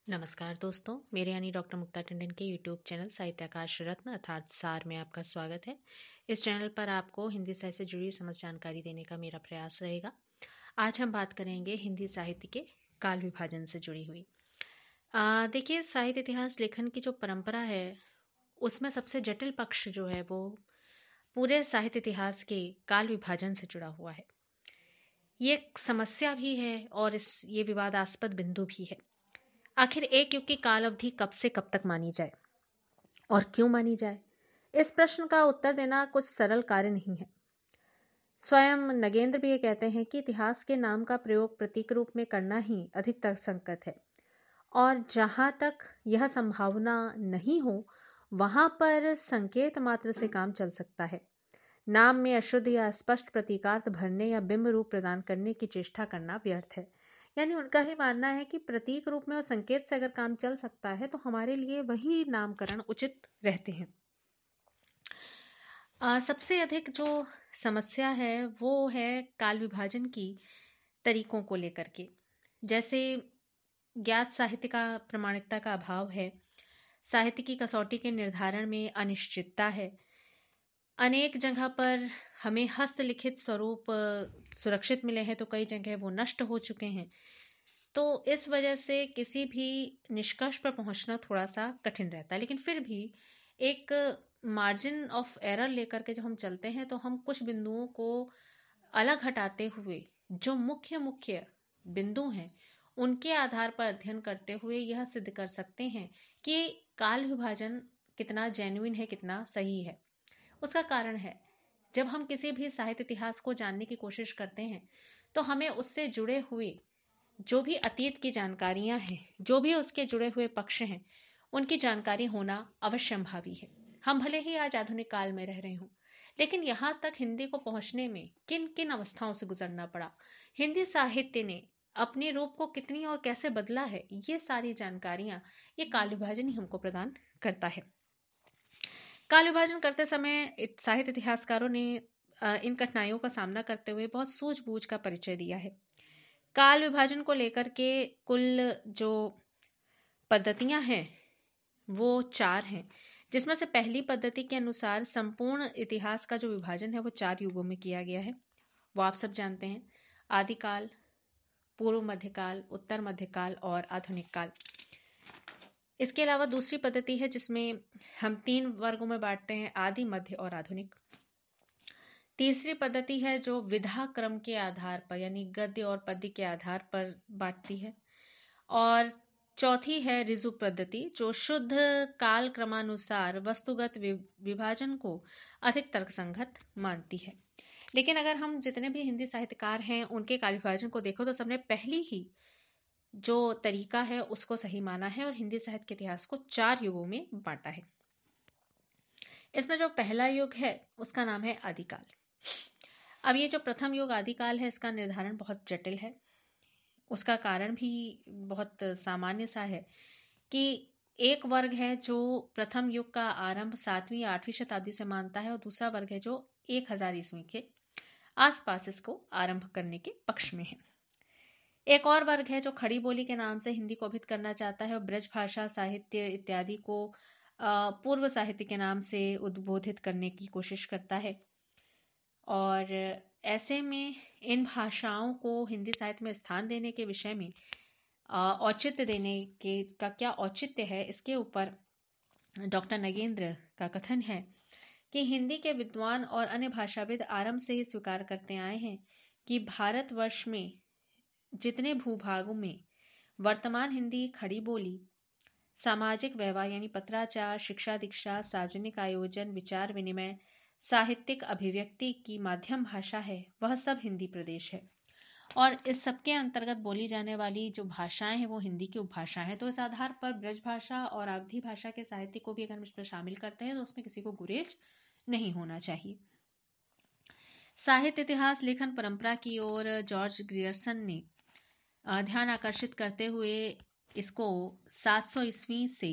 नमस्कार दोस्तों, मेरे यानी डॉक्टर मुक्ता टंडन के यूट्यूब चैनल साहित्याकाश रत्न अर्थात सार में आपका स्वागत है। इस चैनल पर आपको हिंदी साहित्य से जुड़ी समस्त जानकारी देने का मेरा प्रयास रहेगा। आज हम बात करेंगे हिंदी साहित्य के काल विभाजन से जुड़ी हुई। देखिए, साहित्य इतिहास लेखन की जो परंपरा है उसमें सबसे जटिल पक्ष जो है वो पूरे साहित्य इतिहास के काल विभाजन से जुड़ा हुआ है। ये एक समस्या भी है और ये विवादास्पद बिंदु भी है। आखिर एक युग की काल अवधि कब से कब तक मानी जाए और क्यों मानी जाए? इस प्रश्न का उत्तर देना कुछ सरल कार्य नहीं है। स्वयं नगेंद्र भी ये कहते हैं कि इतिहास के नाम का प्रयोग प्रतीक रूप में करना ही अधिक तर्कसंगत है और जहां तक यह संभावना नहीं हो वहां पर संकेत मात्र से काम चल सकता है। नाम में अशुद्ध या स्पष्ट प्रतीकार्थ भरने या बिंब रूप प्रदान करने की चेष्टा करना व्यर्थ है। यानी उनका ही मानना है कि प्रतीक रूप में और संकेत से अगर काम चल सकता है तो हमारे लिए वही नामकरण उचित रहते हैं। सबसे अधिक जो समस्या है वो है काल विभाजन की तरीकों को लेकर के। जैसे ज्ञात साहित्य का प्रमाणिकता का अभाव है, साहित्य की कसौटी के निर्धारण में अनिश्चितता है, अनेक जगह पर हमें हस्तलिखित स्वरूप सुरक्षित मिले हैं तो कई जगह वो नष्ट हो चुके हैं। तो इस वजह से किसी भी निष्कर्ष पर पहुंचना थोड़ा सा कठिन रहता है। लेकिन फिर भी एक मार्जिन ऑफ एरर लेकर के जब हम चलते हैं तो हम कुछ बिंदुओं को अलग हटाते हुए जो मुख्य मुख्य बिंदु हैं उनके आधार पर अध्ययन करते हुए यह सिद्ध कर सकते हैं कि काल विभाजन कितना जेन्युइन है, कितना सही है। उसका कारण है, जब हम किसी भी साहित्य इतिहास को जानने की कोशिश करते हैं तो हमें उससे जुड़े हुए जो भी अतीत की जानकारियां हैं, जो भी उसके जुड़े हुए पक्ष हैं, उनकी जानकारी होना अवश्यंभावी है। हम भले ही आज आधुनिक काल में रह रहे हों, लेकिन यहाँ तक हिंदी को पहुंचने में किन किन अवस्थाओं से गुजरना पड़ा, हिंदी साहित्य ने अपने रूप को कितनी और कैसे बदला है, ये सारी जानकारियां ये काल विभाजन ही हमको प्रदान करता है। काल विभाजन करते समय साहित्य इतिहासकारों ने इन कठिनाइयों का सामना करते हुए बहुत सूझबूझ का परिचय दिया है। काल विभाजन को लेकर के कुल जो पद्धतियां हैं वो 4 हैं, जिसमें से पहली पद्धति के अनुसार संपूर्ण इतिहास का जो विभाजन है वो 4 युगों में किया गया है। वो आप सब जानते हैं, आदिकाल, पूर्व मध्यकाल, उत्तर मध्यकाल और आधुनिक काल। इसके अलावा दूसरी पद्धति है जिसमें हम 3 वर्गों में बांटते हैं, आदि, मध्य और आधुनिक। तीसरी पद्धति है जो विधा क्रम के आधार पर यानी गद्य और पद्य के आधार पर बांटती है। और चौथी है ऋजु पद्धति जो शुद्ध काल क्रमानुसार वस्तुगत विभाजन को अधिक तर्कसंगत मानती है। लेकिन अगर हम जितने भी हिंदी साहित्यकार हैं उनके काल विभाजन को देखो तो सबने पहली ही जो तरीका है उसको सही माना है और हिंदी साहित्य के इतिहास को 4 युगों में बांटा है। इसमें जो पहला युग है उसका नाम है आदिकाल। अब ये जो प्रथम युग आदिकाल है इसका निर्धारण बहुत जटिल है। उसका कारण भी बहुत सामान्य सा है कि एक वर्ग है जो प्रथम युग का आरंभ 7वीं 8वीं शताब्दी से मानता है और दूसरा वर्ग है जो 1000 ईस्वी के आसपास इसको आरंभ करने के पक्ष में है। एक और वर्ग है जो खड़ी बोली के नाम से हिंदी को अभिहित करना चाहता है और ब्रज भाषा साहित्य इत्यादि को पूर्व साहित्य के नाम से उद्बोधित करने की कोशिश करता है। और ऐसे में इन भाषाओं को हिंदी साहित्य में स्थान देने के विषय में औचित्य देने के का क्या औचित्य है, इसके ऊपर डॉक्टर नगेंद्र का कथन है कि हिंदी के विद्वान और अन्य भाषाविद आरंभ से ही स्वीकार करते आए हैं कि भारतवर्ष में जितने भूभागों में वर्तमान हिंदी खड़ी बोली, सामाजिक व्यवहार यानी पत्राचार, शिक्षा दीक्षा, सार्वजनिक आयोजन, विचार विनिमय, साहित्यिक अभिव्यक्ति की माध्यम भाषा है, वह सब हिंदी प्रदेश है और इस सबके अंतर्गत बोली जाने वाली जो भाषाएं हैं वो हिंदी की उपभाषा है। तो इस आधार पर ब्रज भाषा और अवधी भाषा के साहित्य को भी अगर हम इसमें शामिल करते हैं तो उसमें किसी को गुरेज नहीं होना चाहिए। साहित्य इतिहास लेखन परंपरा की ओर जॉर्ज ग्रियर्सन ने ध्यान आकर्षित करते हुए इसको 700 ईस्वी से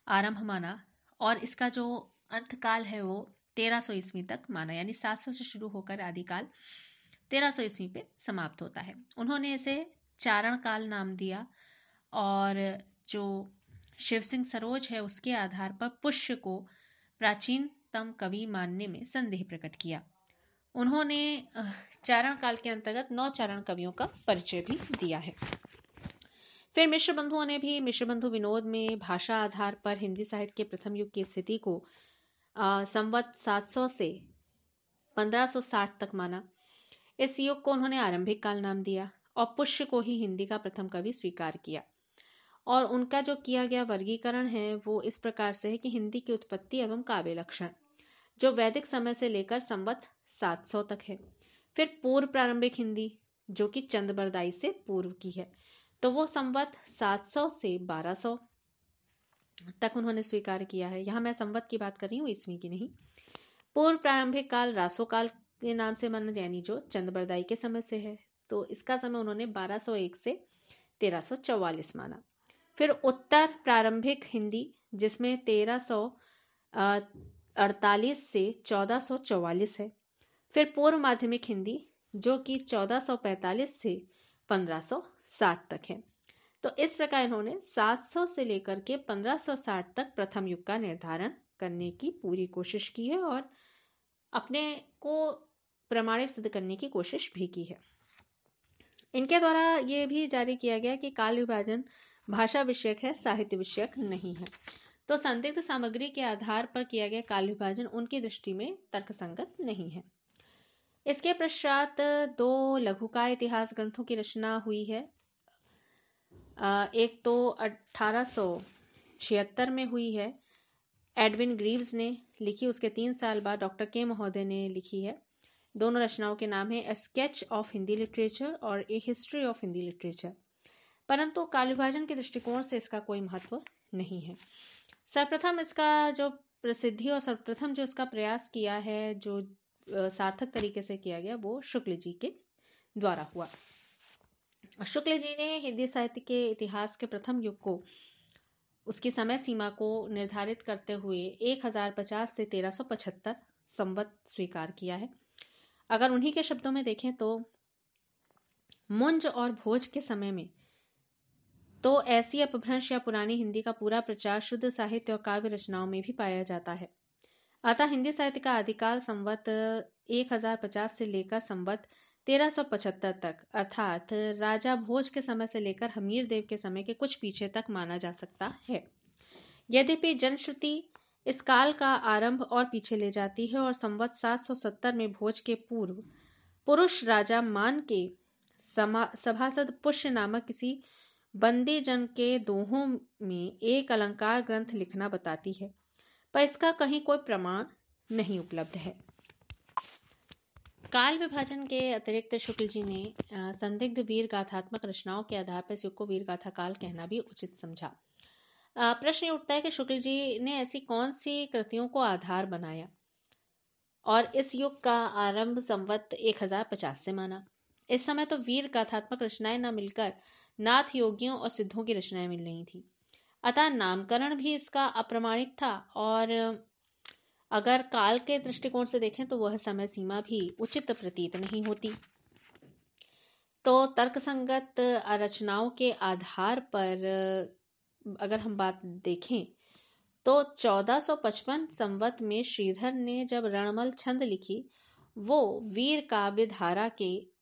आरंभ माना और इसका जो अंतकाल है वो 1300 ईस्वी तक माना, यानी 700 से शुरू होकर आदिकाल 1300 ईस्वी पे समाप्त होता है। उन्होंने इसे चारण काल नाम दिया और जो शिव सिंह सरोज है उसके आधार पर पुष्य को प्राचीनतम कवि मानने में संदेह प्रकट किया। उन्होंने चारण काल के अंतर्गत 9 चारण कवियों का परिचय भी दिया है। फिर मिश्र बंधुओं ने भी मिश्र बंधु विनोद में भाषा आधार पर हिंदी साहित्य के प्रथम युग की स्थिति को संवत 700 से 1560 तक माना। इस युग को उन्होंने आरंभिक काल नाम दिया और पुष्य को ही हिंदी का प्रथम कवि स्वीकार किया। और उनका जो किया गया वर्गीकरण है वो इस प्रकार से है कि हिंदी की उत्पत्ति एवं काव्य लक्षण जो वैदिक समय से लेकर संवत 700 तक है। फिर पूर्व प्रारंभिक हिंदी जो कि चंद बरदाई से पूर्व की है, तो वो संवत 700 से 1200 तक उन्होंने स्वीकार किया है। यहाँ मैं संवत की बात कर रही हूँ, ईस्वी की नहीं। पूर्व प्रारंभिक काल रासो काल के नाम से माना, यानी जो चंद बरदाई के समय से है, तो इसका समय उन्होंने 1201 से 1344 माना। फिर उत्तर प्रारंभिक हिंदी जिसमें 1348 से 1444 है। फिर पूर्व माध्यमिक हिंदी जो कि 1445 से 1560 तक है। तो इस प्रकार इन्होंने 700 से लेकर के 1560 तक प्रथम युग का निर्धारण करने की पूरी कोशिश की है और अपने को प्रमाणिक सिद्ध करने की कोशिश भी की है। इनके द्वारा ये भी जारी किया गया कि काल विभाजन भाषा विषयक है, साहित्य विषयक नहीं है। तो संदिग्ध सामग्री के आधार पर किया गया काल विभाजन उनकी दृष्टि में तर्कसंगत नहीं है। इसके पश्चात 2 लघुकाय इतिहास ग्रंथों की रचना हुई है। एक तो 1876 में हुई है, एडविन ग्रीव्स ने लिखी। उसके 3 साल बाद डॉक्टर के महोदय ने लिखी है। दोनों रचनाओं के नाम है ए स्केच ऑफ हिंदी लिटरेचर और ए हिस्ट्री ऑफ हिंदी लिटरेचर। परंतु काल विभाजन के दृष्टिकोण से इसका कोई महत्व नहीं है। सर्वप्रथम इसका जो प्रसिद्धि और सर्वप्रथम जो इसका प्रयास किया है, जो सार्थक तरीके से किया गया, वो शुक्ल जी के द्वारा हुआ। शुक्ल जी ने हिंदी साहित्य के इतिहास के प्रथम युग को, उसकी समय सीमा को निर्धारित करते हुए 1050 से 1375 संवत स्वीकार किया है। अगर उन्हीं के शब्दों में देखें तो मुंज और भोज के समय में तो ऐसी अपभ्रंश या पुरानी हिंदी का पूरा प्रचार शुद्ध साहित्य और काव्य रचनाओं में भी पाया जाता है। अतः हिंदी साहित्य का आदिकाल संवत 1050 से लेकर संवत 1375 तक, अर्थात राजा भोज के समय से लेकर हमीर देव के समय के कुछ पीछे तक माना जा सकता है। यद्यपि जनश्रुति इस काल का आरंभ और पीछे ले जाती है और संवत 770 में भोज के पूर्व पुरुष राजा मान के सभासद पुष्य नामक किसी बंदी जन के दोहों में एक अलंकार ग्रंथ लिखना बताती है, पर इसका कहीं कोई प्रमाण नहीं उपलब्ध है। काल विभाजन के अतिरिक्त शुक्ल जी ने संदिग्ध वीर गाथात्मक रचनाओं के आधार पर इस युग को वीर गाथा काल कहना भी उचित समझा। प्रश्न ये उठता है कि शुक्ल जी ने ऐसी कौन सी कृतियों को आधार बनाया और इस युग का आरंभ संवत 1050 से माना। इस समय तो वीर गाथात्मक रचनाएं न मिलकर नाथ योगियों और सिद्धों की रचनाएं मिल रही थी, अतः नामकरण भी इसका अप्रमाणिक था और अगर काल के दृष्टिकोण से देखें तो वह समय सीमा भी उचित प्रतीत नहीं होती। तो तर्कसंगत रचनाओं के आधार पर अगर हम बात देखें तो 1455 संवत में श्रीधर ने जब रणमल छंद लिखी, वो वीर काव्य धारा के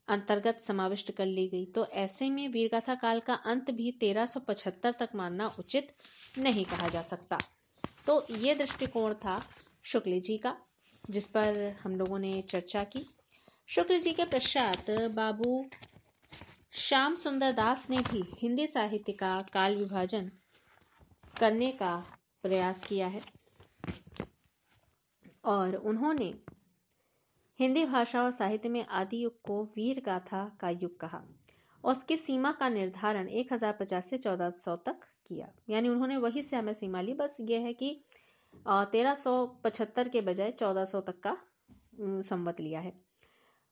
अंतर्गत समाविष्ट कर ली गई। तो ऐसे में वीरगाथा काल का अंत भी 1375 तक मानना उचित नहीं कहा जा सकता। तो ये दृष्टिकोण था शुक्ल जी का, जिस पर हम लोगों ने चर्चा की। शुक्ल जी के पश्चात बाबू श्याम सुंदर दास ने भी हिंदी साहित्य का काल विभाजन करने का प्रयास किया है और उन्होंने हिंदी भाषा और साहित्य में आदि युग को वीर गाथा का युग कहा और उसकी सीमा का निर्धारण 1050 से 1400 तक किया। यानी उन्होंने वही समय सीमा ली, बस ये है कि 1375 के बजाय 1400 तक का संवत लिया है।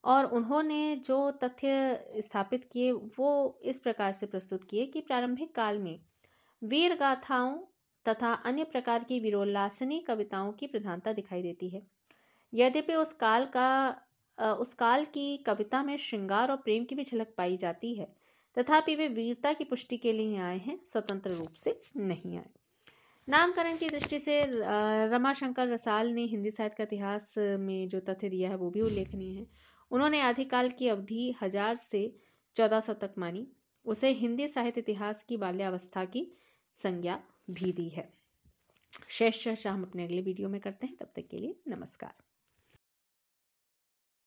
और उन्होंने जो तथ्य स्थापित किए वो इस प्रकार से प्रस्तुत किए कि प्रारंभिक काल में वीर गाथाओं तथा अन्य प्रकार की वीरोल्लासनी कविताओं की प्रधानता दिखाई देती है। यद्यपि उस काल की कविता में श्रृंगार और प्रेम की भी झलक पाई जाती है, तथापि वे वीरता की पुष्टि के लिए आए हैं, स्वतंत्र रूप से नहीं आए। नामकरण की दृष्टि से रमाशंकर रसाल ने हिंदी साहित्य का इतिहास में जो तथ्य दिया है वो भी उल्लेखनीय है। उन्होंने आदिकाल की अवधि 1000 से 1400 तक मानी। उसे हिंदी साहित्य इतिहास की बाल्यावस्था की संज्ञा भी दी है। शेष चर्चा हम अपने अगले वीडियो में करते हैं। तब तक के लिए नमस्कार।